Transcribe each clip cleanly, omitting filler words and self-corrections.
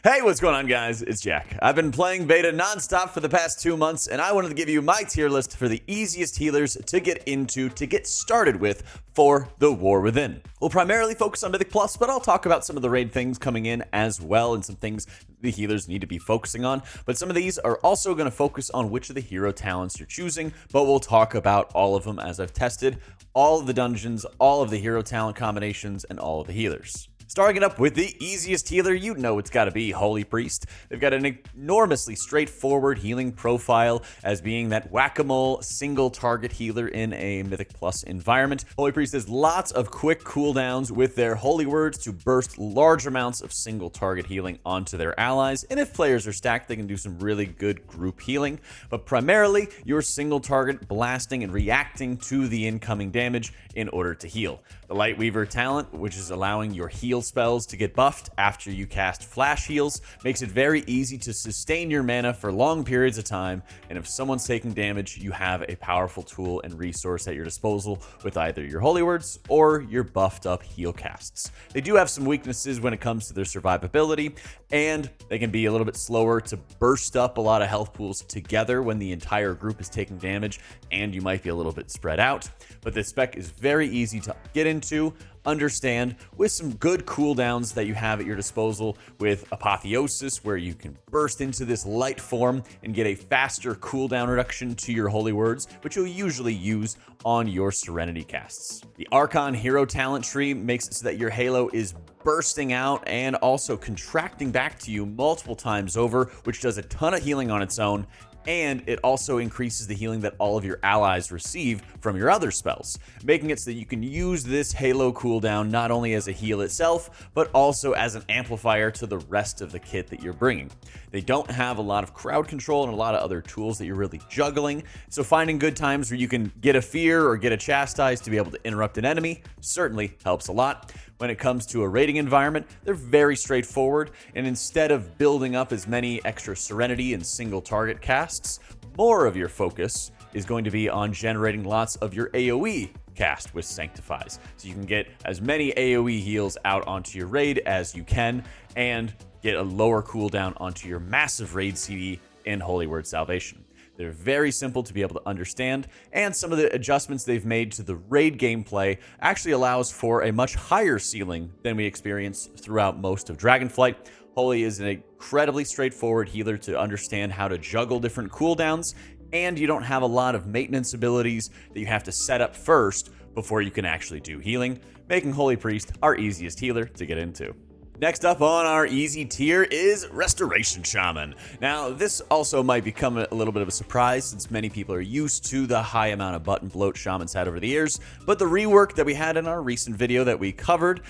Hey, what's going on, guys? It's Jack. I've been playing beta nonstop for the past 2 months, and I wanted to give you my tier list for the easiest healers to get into, to get started with for the War Within. We'll primarily focus on Mythic Plus, but I'll talk about some of the raid things coming in as well, and some things the healers need to be focusing on. But some of these are also going to focus on which of the hero talents you're choosing, but we'll talk about all of them as I've tested all of the dungeons, all of the hero talent combinations, and all of the healers. Starting it up with the easiest healer, you know it's got to be Holy Priest. They've got an enormously straightforward healing profile as being that whack-a-mole single target healer in a Mythic Plus environment. Holy Priest has lots of quick cooldowns with their holy words to burst large amounts of single target healing onto their allies, and if players are stacked, they can do some really good group healing. But primarily, you're single target blasting and reacting to the incoming damage in order to heal. The Lightweaver talent, which is allowing your heal spells to get buffed after you cast flash heals, makes it very easy to sustain your mana for long periods of time, and if someone's taking damage, you have a powerful tool and resource at your disposal with either your holy words or your buffed up heal casts. They do have some weaknesses when it comes to their survivability, and they can be a little bit slower to burst up a lot of health pools together when the entire group is taking damage, and you might be a little bit spread out. But this spec is very easy to get into, understand, with some good cooldowns that you have at your disposal with Apotheosis, where you can burst into this light form and get a faster cooldown reduction to your holy words, which you'll usually use on your Serenity casts. The Archon hero talent tree makes it so that your halo is bursting out and also contracting back to you multiple times over, which does a ton of healing on its own, and it also increases the healing that all of your allies receive from your other spells, making it so that you can use this Halo cooldown not only as a heal itself, but also as an amplifier to the rest of the kit that you're bringing. They don't have a lot of crowd control and a lot of other tools that you're really juggling, so finding good times where you can get a fear or get a chastise to be able to interrupt an enemy certainly helps a lot. When it comes to a raiding environment, they're very straightforward, and instead of building up as many extra Serenity and single target casts, more of your focus is going to be on generating lots of your AoE cast with Sanctifies. So you can get as many AoE heals out onto your raid as you can, and get a lower cooldown onto your massive raid CD in Holy Word Salvation. They're very simple to be able to understand, and some of the adjustments they've made to the raid gameplay actually allows for a much higher ceiling than we experience throughout most of Dragonflight. Holy is an incredibly straightforward healer to understand how to juggle different cooldowns, and you don't have a lot of maintenance abilities that you have to set up first before you can actually do healing, making Holy Priest our easiest healer to get into. Next up on our easy tier is Restoration Shaman. Now, this also might become a little bit of a surprise since many people are used to the high amount of button bloat Shamans had over the years, but the rework that we had in our recent video that we covered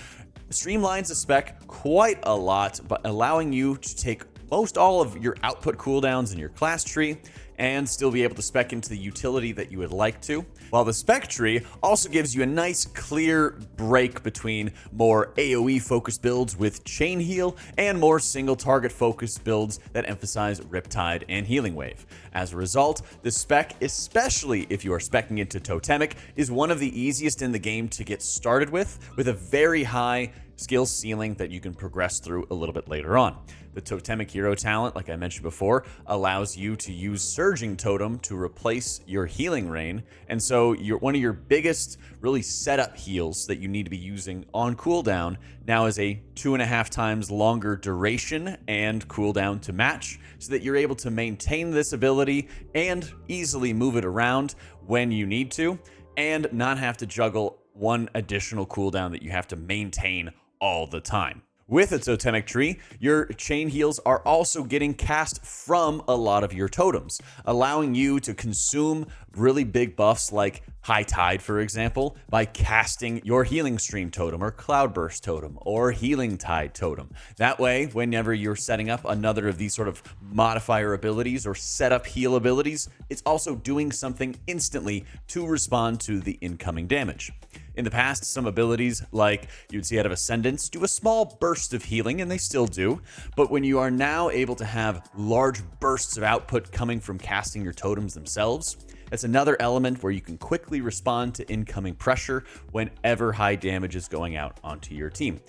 streamlines the spec quite a lot, but allowing you to take most all of your output cooldowns in your class tree and still be able to spec into the utility that you would like to. While the spec tree also gives you a nice clear break between more AoE focused builds with Chain Heal and more single target focused builds that emphasize Riptide and Healing Wave. As a result, the spec, especially if you are speccing into Totemic, is one of the easiest in the game to get started with a very high skill ceiling that you can progress through a little bit later on. The Totemic hero talent, like I mentioned before, allows you to use Surging Totem to replace your Healing Rain, and so one of your biggest really setup heals that you need to be using on cooldown now is a 2.5 times longer duration and cooldown to match, so that you're able to maintain this ability and easily move it around when you need to, and not have to juggle one additional cooldown that you have to maintain all the time. With a Totemic tree, your chain heals are also getting cast from a lot of your totems, allowing you to consume really big buffs like High Tide, for example, by casting your Healing Stream totem or Cloudburst totem or Healing Tide totem. That way, whenever you're setting up another of these sort of modifier abilities or setup heal abilities, it's also doing something instantly to respond to the incoming damage. In the past, some abilities, like you'd see out of Ascendance, do a small burst of healing, and they still do, but when you are now able to have large bursts of output coming from casting your totems themselves, that's another element where you can quickly respond to incoming pressure whenever high damage is going out onto your team.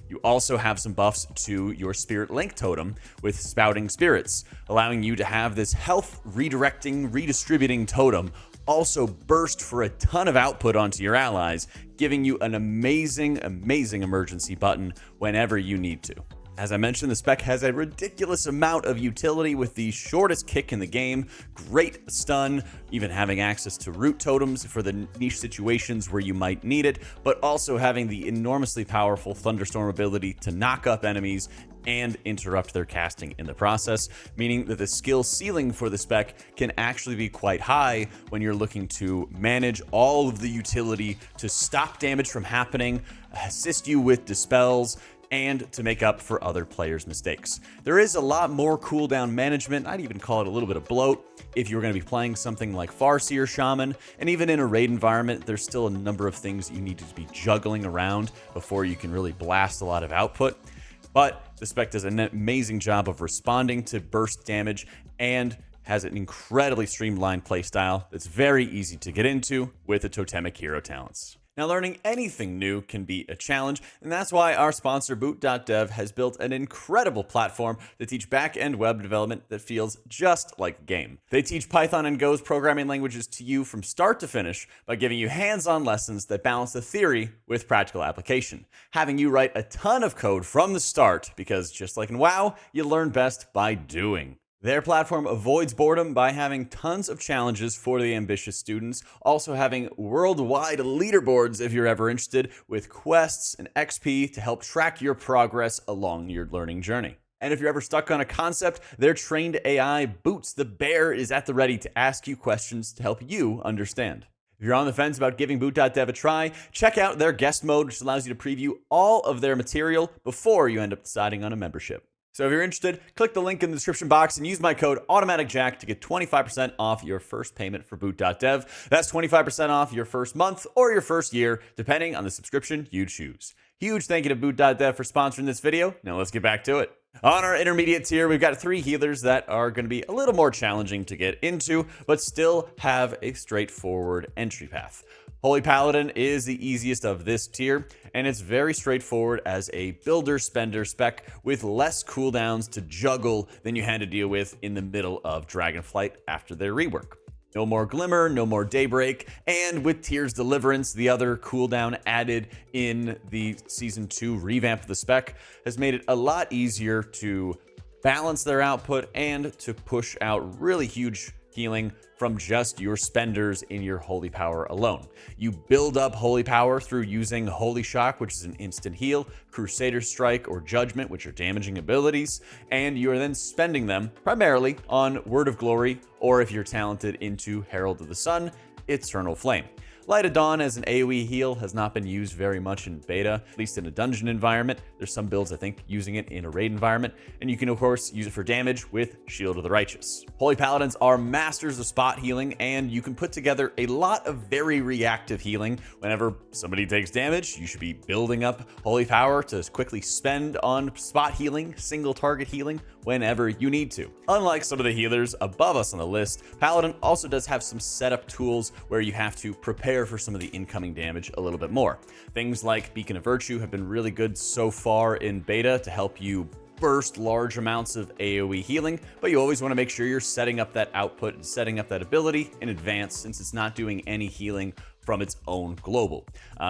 You also have some buffs to your Spirit Link totem with Spouting Spirits, allowing you to have this health redirecting, redistributing totem also burst for a ton of output onto your allies, giving you an amazing emergency button whenever you need to. As I mentioned, the spec has a ridiculous amount of utility with the shortest kick in the game, great stun, even having access to root totems for the niche situations where you might need it, but also having the enormously powerful Thunderstorm ability to knock up enemies and interrupt their casting in the process, meaning that the skill ceiling for the spec can actually be quite high when you're looking to manage all of the utility to stop damage from happening, assist you with dispels, and to make up for other players' mistakes. There is a lot more cooldown management. I'd even call it a little bit of bloat if you're going to be playing something like Resto Shaman, and even in a raid environment, there's still a number of things you need to be juggling around before you can really blast a lot of output. But the spec does an amazing job of responding to burst damage and has an incredibly streamlined playstyle that's very easy to get into with the totemic hero talents. Now, learning anything new can be a challenge, and that's why our sponsor Boot.dev has built an incredible platform to teach back-end web development that feels just like a game. They teach Python and Go's programming languages to you from start to finish by giving you hands-on lessons that balance the theory with practical application, having you write a ton of code from the start, because just like in WoW, you learn best by doing. Their platform avoids boredom by having tons of challenges for the ambitious students, also having worldwide leaderboards if you're ever interested, with quests and XP to help track your progress along your learning journey. And if you're ever stuck on a concept, their trained AI, Boots the Bear, is at the ready to ask you questions to help you understand. If you're on the fence about giving Boot.dev a try, check out their guest mode, which allows you to preview all of their material before you end up deciding on a membership. So if you're interested, click the link in the description box and use my code AutomaticJak to get 25% off your first payment for Boot.dev. That's 25% off your first month or your first year, depending on the subscription you choose. Huge thank you to Boot.dev for sponsoring this video. Now let's get back to it. On our intermediate tier, we've got 3 healers that are going to be a little more challenging to get into, but still have a straightforward entry path. Holy Paladin is the easiest of this tier, and it's very straightforward as a builder-spender spec with less cooldowns to juggle than you had to deal with in the middle of Dragonflight after their rework. No more Glimmer, no more Daybreak, and with Tyr's Deliverance, the other cooldown added in the Season 2 revamp of the spec, has made it a lot easier to balance their output and to push out really huge healing from just your spenders in your Holy Power alone. You build up Holy Power through using Holy Shock, which is an instant heal, Crusader Strike or Judgment, which are damaging abilities, and you are then spending them primarily on Word of Glory, or if you're talented into Herald of the Sun, Eternal Flame. Light of Dawn as an AoE heal has not been used very much in beta, at least in a dungeon environment. There's some builds, I think, using it in a raid environment, and you can, of course, use it for damage with Shield of the Righteous. Holy Paladins are masters of spot healing, and you can put together a lot of very reactive healing. Whenever somebody takes damage, you should be building up Holy Power to quickly spend on spot healing, single target healing, whenever you need to. Unlike some of the healers above us on the list, Paladin also does have some setup tools where you have to prepare for some of the incoming damage a little bit more. Things like Beacon of Virtue have been really good so far in beta to help you burst large amounts of AoE healing, but you always want to make sure you're setting up that output and setting up that ability in advance, since it's not doing any healing from its own global.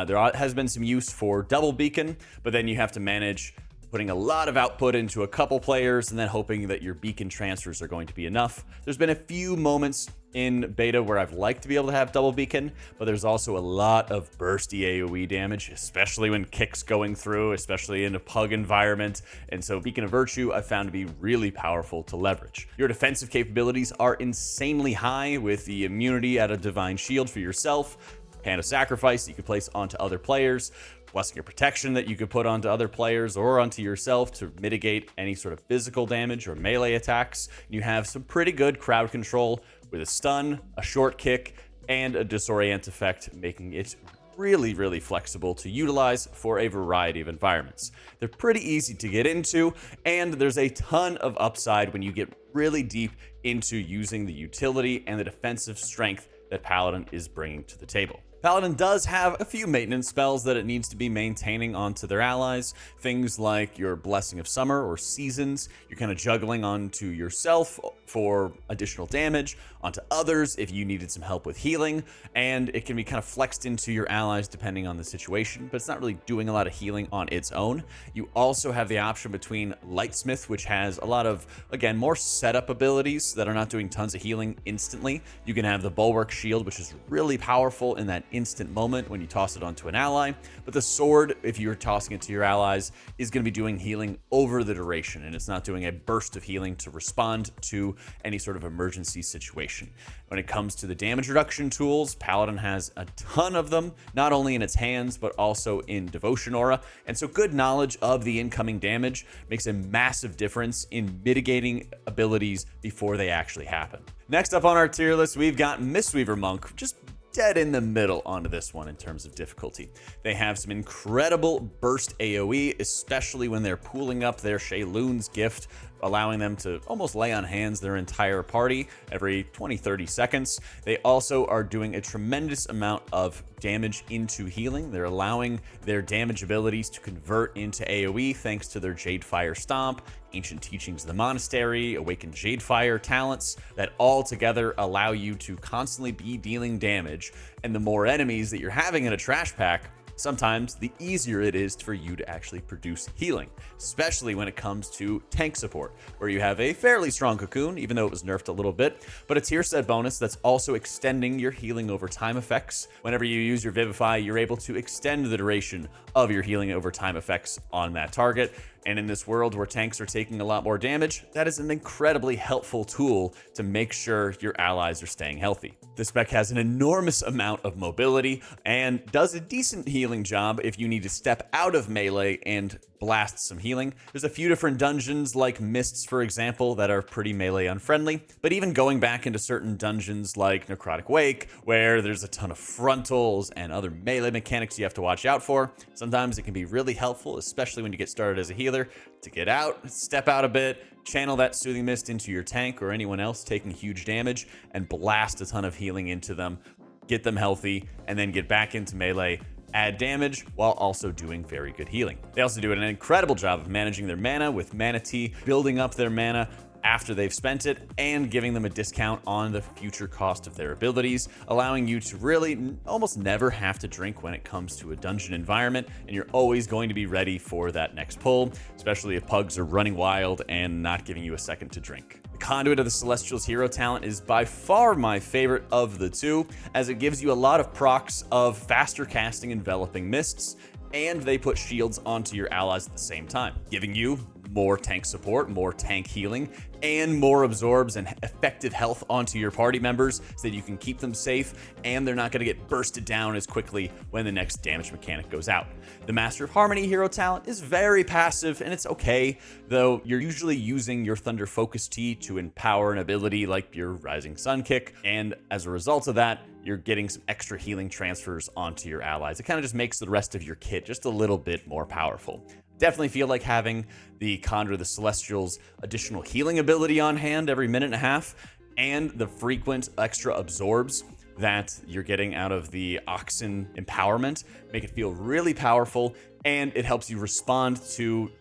There has been some use for double beacon, but then you have to manage putting a lot of output into a couple players and then hoping that your beacon transfers are going to be enough. There's been a few moments in beta where I've liked to be able to have double beacon, but there's also a lot of bursty AoE damage, especially when kick's going through, especially in a pug environment. And so Beacon of Virtue I found to be really powerful to leverage. Your defensive capabilities are insanely high with the immunity at a Divine Shield for yourself, Hand of Sacrifice that you can place onto other players, Blessing of Protection that you could put onto other players or onto yourself to mitigate any sort of physical damage or melee attacks. You have some pretty good crowd control with a stun, a short kick, and a disorient effect, making it really flexible to utilize for a variety of environments. They're pretty easy to get into, and there's a ton of upside when you get really deep into using the utility and the defensive strength that Paladin is bringing to the table. Paladin does have a few maintenance spells that it needs to be maintaining onto their allies. Things like your Blessing of Summer or Seasons. You're kind of juggling onto yourself for additional damage, onto others if you needed some help with healing, and it can be kind of flexed into your allies depending on the situation, but it's not really doing a lot of healing on its own. You also have the option between Lightsmith, which has a lot of, again, more setup abilities that are not doing tons of healing instantly. You can have the Bulwark Shield, which is really powerful in that instant moment when you toss it onto an ally, but the sword, if you're tossing it to your allies, is going to be doing healing over the duration, and it's not doing a burst of healing to respond to any sort of emergency situation. When it comes to the damage reduction tools, Paladin has a ton of them, not only in its hands, but also in Devotion Aura, and so good knowledge of the incoming damage makes a massive difference in mitigating abilities before they actually happen. Next up on our tier list, we've got Mistweaver Monk, just dead in the middle onto this one in terms of difficulty. They have some incredible burst AoE, especially when they're pooling up their Shayloon's gift, allowing them to almost lay on hands their entire party every 20-30 seconds. They also are doing a tremendous amount of damage into healing. They're allowing their damage abilities to convert into AoE thanks to their Jadefire Stomp, Ancient Teachings of the Monastery, Awakened Jadefire talents that all together allow you to constantly be dealing damage. And the more enemies that you're having in a trash pack, sometimes the easier it is for you to actually produce healing, especially when it comes to tank support, where you have a fairly strong cocoon, even though it was nerfed a little bit, but a tier set bonus that's also extending your healing over time effects. Whenever you use your Vivify, you're able to extend the duration of your healing over time effects on that target. And in this world where tanks are taking a lot more damage, that is an incredibly helpful tool to make sure your allies are staying healthy. This spec has an enormous amount of mobility and does a decent healing job if you need to step out of melee and blast some healing. There's a few different dungeons like Mists, for example, that are pretty melee unfriendly, but even going back into certain dungeons like Necrotic Wake, where there's a ton of frontals and other melee mechanics you have to watch out for, sometimes it can be really helpful, especially when you get started as a healer, to get out, step out a bit, channel that Soothing Mist into your tank or anyone else taking huge damage, and blast a ton of healing into them, get them healthy, and then get back into melee, add damage while also doing very good healing. They also do an incredible job of managing their mana with Mana Tea, building up their mana after they've spent it, and giving them a discount on the future cost of their abilities, allowing you to really almost never have to drink when it comes to a dungeon environment, and you're always going to be ready for that next pull, especially if pugs are running wild and not giving you a second to drink. The Conduit of the Celestials hero talent is by far my favorite of the two, as it gives you a lot of procs of faster casting Enveloping Mists, and they put shields onto your allies at the same time, giving you more tank support, more tank healing, and more absorbs and effective health onto your party members so that you can keep them safe and they're not going to get bursted down as quickly when the next damage mechanic goes out. The Master of Harmony hero talent is very passive and it's okay, though you're usually using your Thunder Focus Tea to empower an ability like your Rising Sun Kick, and as a result of that, you're getting some extra healing transfers onto your allies. It kind of just makes the rest of your kit just a little bit more powerful. Definitely feel like having the Conduit of the Celestials additional healing ability on hand every minute and a half, and the frequent extra absorbs that you're getting out of the Oxen empowerment make it feel really powerful, and it helps you respond to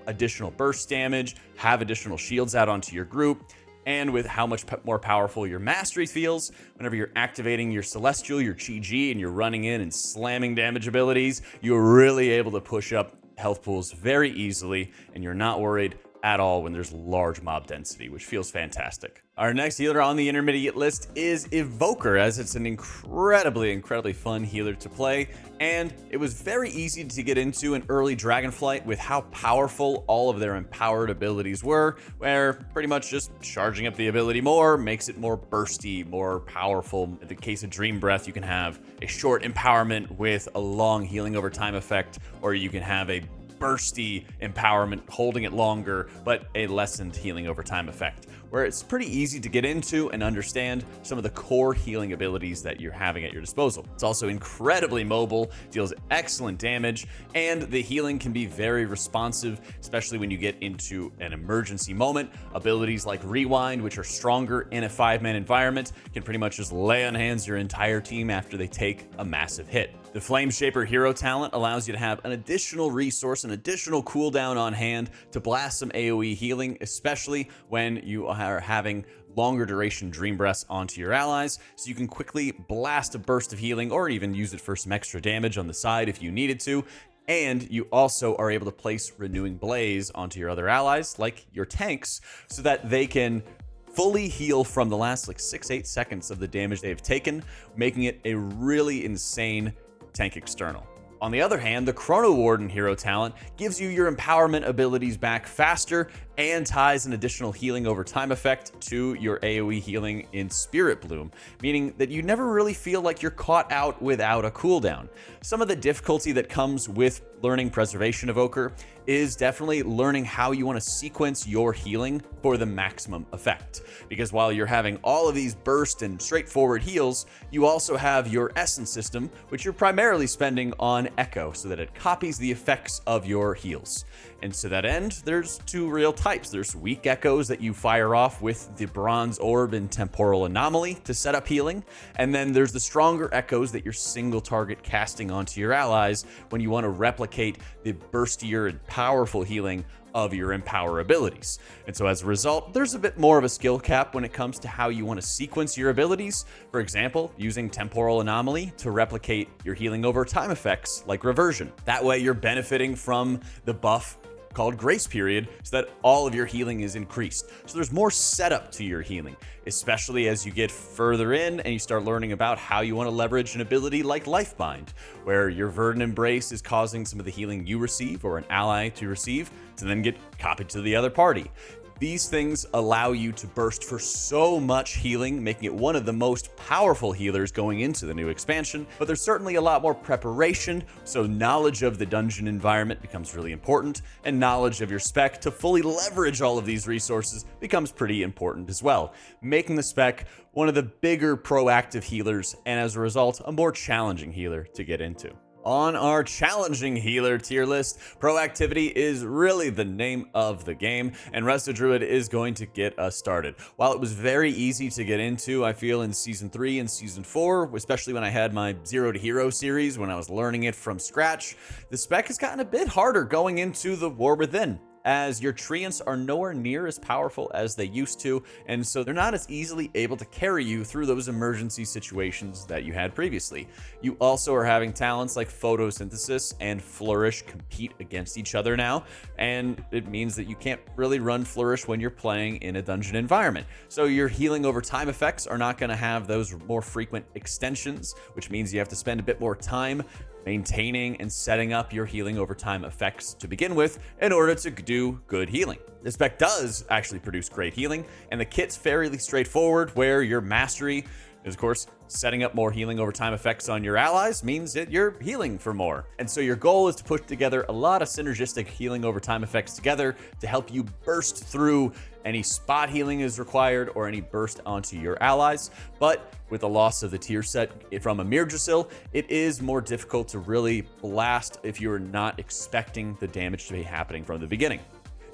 additional burst damage, have additional shields out onto your group, and with how much more powerful your mastery feels, whenever you're activating your Celestial, your Chi-Ji, and you're running in and slamming damage abilities, you're really able to push up health pools very easily, and you're not worried at all when there's large mob density, which feels fantastic. Our next healer on the intermediate list is Evoker, as it's an incredibly fun healer to play, and it was very easy to get into in early Dragonflight with how powerful all of their empowered abilities were, where pretty much just charging up the ability more makes it more bursty, more powerful. In the case of Dream Breath, you can have a short empowerment with a long healing over time effect, or you can have a bursty empowerment, holding it longer, but a lessened healing over time effect, where it's pretty easy to get into and understand some of the core healing abilities that you're having at your disposal. It's also incredibly mobile, deals excellent damage, and the healing can be very responsive, especially when you get into an emergency moment. Abilities like Rewind, which are stronger in a 5-man environment, can pretty much just lay on hands your entire team after they take a massive hit. The Flame Shaper hero talent allows you to have an additional resource, an additional cooldown on hand to blast some AoE healing, especially when you are having longer duration Dream Breaths onto your allies, so you can quickly blast a burst of healing or even use it for some extra damage on the side if you needed to. And you also are able to place Renewing Blaze onto your other allies, like your tanks, so that they can fully heal from the last 6-8 seconds of the damage they've taken, making it a really insane tank external. On the other hand, the Chrono Warden hero talent gives you your empowerment abilities back faster and ties an additional healing over time effect to your AoE healing in Spirit Bloom, meaning that you never really feel like you're caught out without a cooldown. Some of the difficulty that comes with learning Preservation Evoker is definitely learning how you want to sequence your healing for the maximum effect. Because while you're having all of these burst and straightforward heals, you also have your Essence system, which you're primarily spending on Echo so that it copies the effects of your heals. And to that end, there's two real types. There's weak echoes that you fire off with the Bronze Orb and Temporal Anomaly to set up healing. And then there's the stronger echoes that you're single target casting onto your allies when you want to replicate the burstier and powerful healing of your Empower abilities. And so as a result, there's a bit more of a skill cap when it comes to how you want to sequence your abilities. For example, using Temporal Anomaly to replicate your healing over time effects like Reversion. That way you're benefiting from the buff called Grace Period so that all of your healing is increased. So there's more setup to your healing, especially as you get further in and you start learning about how you want to leverage an ability like Lifebind, where your Verdant Embrace is causing some of the healing you receive or an ally to receive to then get copied to the other party. These things allow you to burst for so much healing, making it one of the most powerful healers going into the new expansion, but there's certainly a lot more preparation, so knowledge of the dungeon environment becomes really important, and knowledge of your spec to fully leverage all of these resources becomes pretty important as well, making the spec one of the bigger proactive healers, and as a result, a more challenging healer to get into. On our challenging healer tier list, proactivity is really the name of the game, and Resto Druid is going to get us started. While it was very easy to get into, I feel, in Season 3 and Season 4, especially when I had my Zero to Hero series, when I was learning it from scratch, the spec has gotten a bit harder going into the War Within, as your treants are nowhere near as powerful as they used to, and so they're not as easily able to carry you through those emergency situations that you had previously. You also are having talents like Photosynthesis and Flourish compete against each other now, and it means that you can't really run Flourish when you're playing in a dungeon environment. So your healing over time effects are not going to have those more frequent extensions, which means you have to spend a bit more time maintaining and setting up your healing over time effects to begin with in order to do good healing. The spec does actually produce great healing, and the kit's fairly straightforward, where your mastery is, of course, setting up more healing over time effects on your allies means that you're healing for more. And so your goal is to put together a lot of synergistic healing over time effects together to help you burst through any spot healing is required or any burst onto your allies. But with the loss of the tier set from Amir Drasil, it is more difficult to really blast if you're not expecting the damage to be happening from the beginning.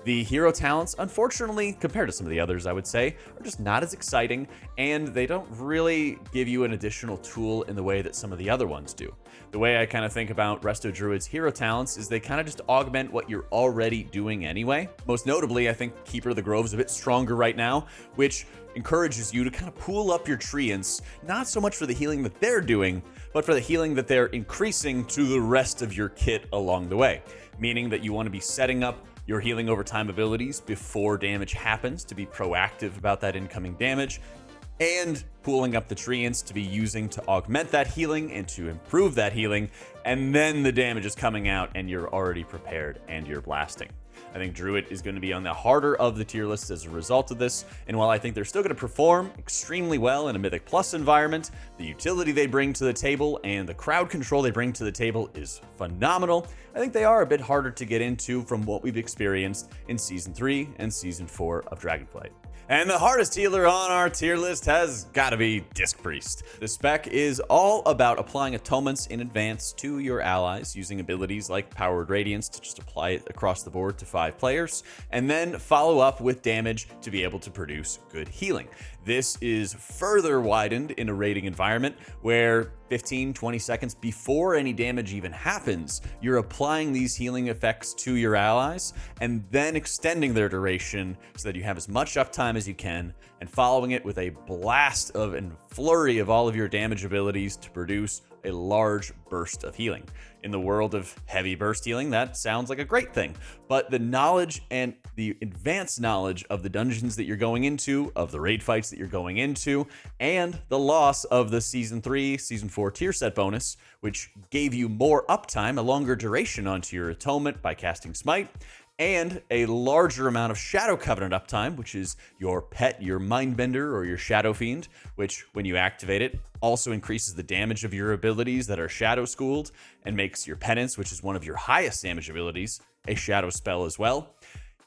The hero talents, unfortunately, compared to some of the others, I would say, are just not as exciting, and they don't really give you an additional tool in the way that some of the other ones do. The way I kind of think about Resto Druid's hero talents is they kind of just augment what you're already doing anyway. Most notably, I think Keeper of the Grove is a bit stronger right now, which encourages you to kind of pool up your treants, not so much for the healing that they're doing, but for the healing that they're increasing to the rest of your kit along the way. Meaning that you want to be setting up your healing over time abilities before damage happens to be proactive about that incoming damage, and pooling up the treants to be using to augment that healing and to improve that healing, and then the damage is coming out and you're already prepared and you're blasting. I think Druid is going to be on the harder of the tier lists as a result of this, and while I think they're still going to perform extremely well in a Mythic Plus environment, the utility they bring to the table and the crowd control they bring to the table is phenomenal. I think they are a bit harder to get into from what we've experienced in Season 3 and Season 4 of Dragonflight. And the hardest healer on our tier list has got to be Disc Priest. The spec is all about applying atonements in advance to your allies using abilities like Powered Radiance to just apply it across the board to 5 players, and then follow up with damage to be able to produce good healing. This is further widened in a raiding environment where 15-20 seconds before any damage even happens, you're applying these healing effects to your allies and then extending their duration so that you have as much uptime as you can, and following it with a blast of and flurry of all of your damage abilities to produce a large burst of healing. In the world of heavy burst healing, that sounds like a great thing, but the knowledge and the advanced knowledge of the dungeons that you're going into, of the raid fights that you're going into, and the loss of the Season 3, Season 4 tier set bonus, which gave you more uptime, a longer duration onto your atonement by casting Smite, and a larger amount of Shadow Covenant uptime, which is your pet, your Mindbender, or your Shadow Fiend, which, when you activate it, also increases the damage of your abilities that are Shadow Schooled, and makes your Penance, which is one of your highest damage abilities, a Shadow spell as well.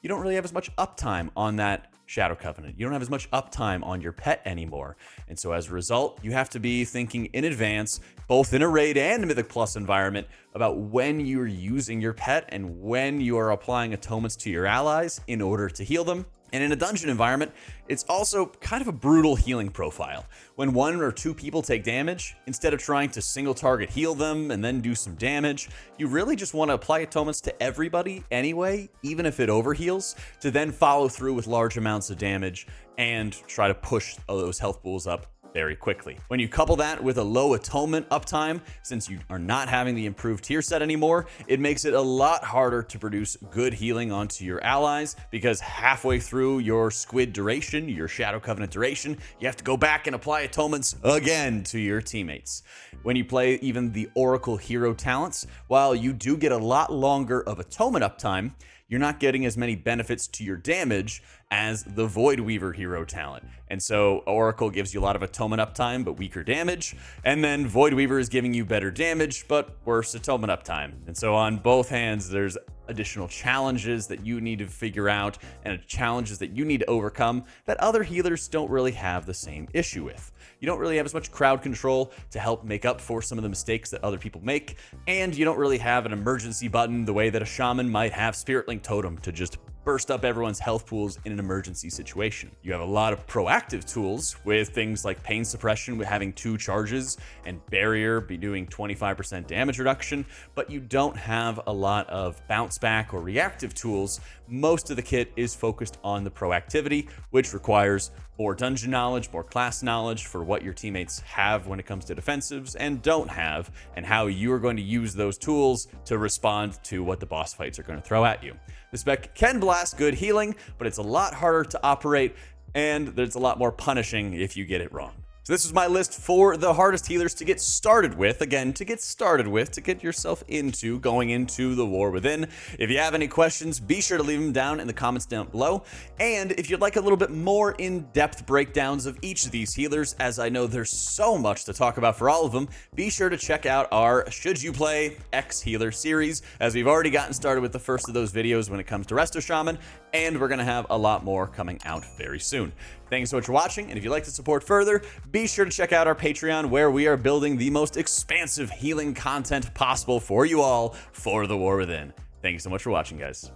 You don't really have as much uptime on that Shadow Covenant. You don't have as much uptime on your pet anymore. And so as a result, you have to be thinking in advance, both in a raid and a Mythic Plus environment, about when you're using your pet and when you are applying atonements to your allies in order to heal them. And in a dungeon environment, it's also kind of a brutal healing profile. When 1 or 2 people take damage, instead of trying to single target heal them and then do some damage, you really just want to apply atonements to everybody anyway, even if it overheals, to then follow through with large amounts of damage and try to push those health pools up very quickly. When you couple that with a low atonement uptime, since you are not having the improved tier set anymore, it makes it a lot harder to produce good healing onto your allies, because halfway through your squid duration, your Shadow Covenant duration, you have to go back and apply atonements again to your teammates. When you play even the Oracle hero talents, while you do get a lot longer of atonement uptime, you're not getting as many benefits to your damage as the Void Weaver hero talent. And so Oracle gives you a lot of atonement uptime, but weaker damage. And then Void Weaver is giving you better damage, but worse atonement uptime. And so on both hands, there's additional challenges that you need to figure out and challenges that you need to overcome that other healers don't really have the same issue with. You don't really have as much crowd control to help make up for some of the mistakes that other people make, and you don't really have an emergency button the way that a shaman might have Spirit Link Totem to just burst up everyone's health pools in an emergency situation. You have a lot of proactive tools with things like Pain Suppression with having 2 charges and Barrier be doing 25% damage reduction, but you don't have a lot of bounce back or reactive tools. Most of the kit is focused on the proactivity, which requires more dungeon knowledge, more class knowledge for what your teammates have when it comes to defensives and don't have, and how you are going to use those tools to respond to what the boss fights are going to throw at you. The spec can blast good healing, but it's a lot harder to operate, and there's a lot more punishing if you get it wrong. So this is my list for the hardest healers to get started with. Again, to get started with, to get yourself into going into the War Within. If you have any questions, be sure to leave them down in the comments down below. And if you'd like a little bit more in-depth breakdowns of each of these healers, as I know there's so much to talk about for all of them, be sure to check out our Should You Play X Healer series, as we've already gotten started with the first of those videos when it comes to Resto Shaman, and we're going to have a lot more coming out very soon. Thank you so much for watching, and if you'd like to support further, be sure to check out our Patreon, where we are building the most expansive healing content possible for you all for the War Within. Thank you so much for watching, guys.